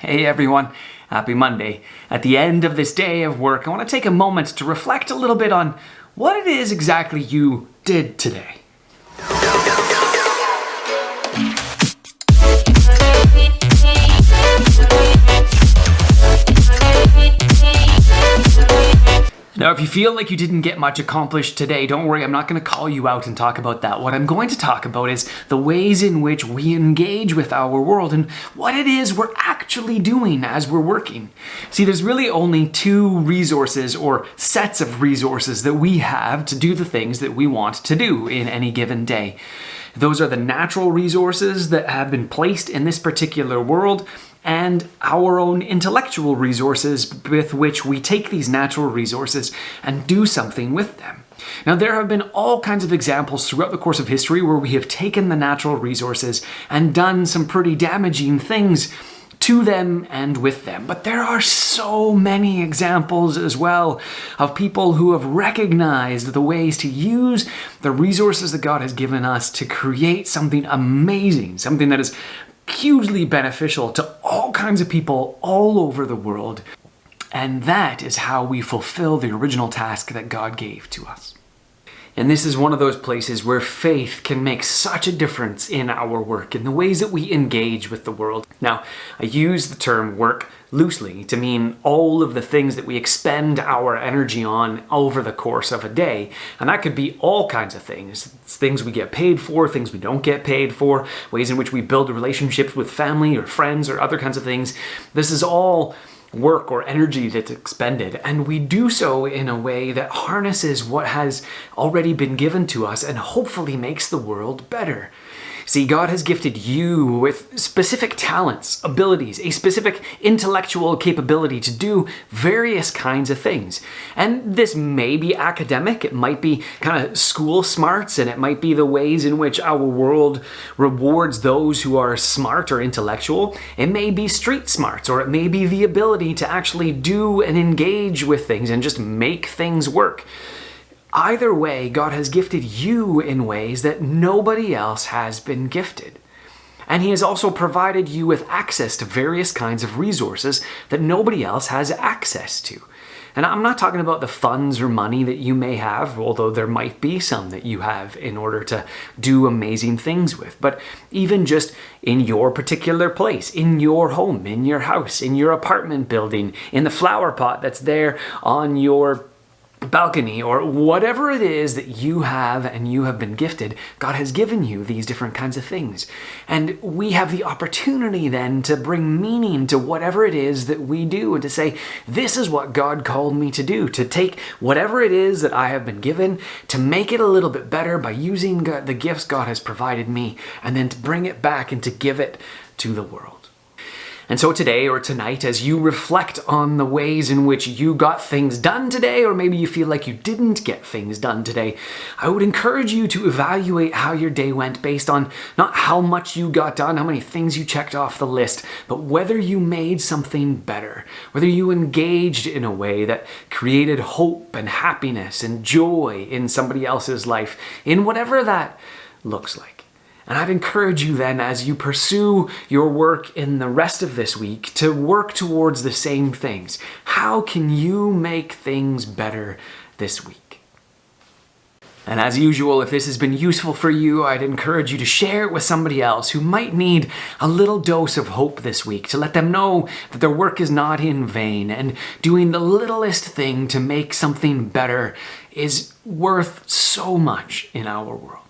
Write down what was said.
Hey everyone, happy Monday. At the end of this day of work, I want to take a moment to reflect a little bit on what it is exactly you did today. Now, if you feel like you didn't get much accomplished today, don't worry, I'm not going to call you out and talk about that. What I'm going to talk about is the ways in which we engage with our world and what it is we're actually doing as we're working. See, there's really only two resources or sets of resources that we have to do the things that we want to do in any given day. Those are the natural resources that have been placed in this particular world, and our own intellectual resources with which we take these natural resources and do something with them. Now, there have been all kinds of examples throughout the course of history where we have taken the natural resources and done some pretty damaging things to them and with them. But there are so many examples as well of people who have recognized the ways to use the resources that God has given us to create something amazing, something that is hugely beneficial to all kinds of people all over the world. And that is how we fulfill the original task that God gave to us. And this is one of those places where faith can make such a difference in our work, in the ways that we engage with the world. Now, I use the term work loosely to mean all of the things that we expend our energy on over the course of a day. And that could be all kinds of things. It's things we get paid for, things we don't get paid for, ways in which we build relationships with family or friends or other kinds of things. This is all work or energy that's expended, and we do so in a way that harnesses what has already been given to us and hopefully makes the world better. See, God has gifted you with specific talents, abilities, a specific intellectual capability to do various kinds of things. And this may be academic, it might be kind of school smarts, and it might be the ways in which our world rewards those who are smart or intellectual. It may be street smarts, or it may be the ability to actually do and engage with things and just make things work. Either way, God has gifted you in ways that nobody else has been gifted. And He has also provided you with access to various kinds of resources that nobody else has access to. And I'm not talking about the funds or money that you may have, although there might be some that you have in order to do amazing things with, but even just in your particular place, in your home, in your house, in your apartment building, in the flower pot that's there on your balcony, or whatever it is that you have and you have been gifted, God has given you these different kinds of things. And we have the opportunity then to bring meaning to whatever it is that we do and to say, this is what God called me to do, to take whatever it is that I have been given, to make it a little bit better by using the gifts God has provided me, and then to bring it back and to give it to the world. And so today or tonight, as you reflect on the ways in which you got things done today, or maybe you feel like you didn't get things done today, I would encourage you to evaluate how your day went based on not how much you got done, how many things you checked off the list, but whether you made something better, whether you engaged in a way that created hope and happiness and joy in somebody else's life, in whatever that looks like. And I'd encourage you then, as you pursue your work in the rest of this week, to work towards the same things. How can you make things better this week? And as usual, if this has been useful for you, I'd encourage you to share it with somebody else who might need a little dose of hope this week, to let them know that their work is not in vain, and doing the littlest thing to make something better is worth so much in our world.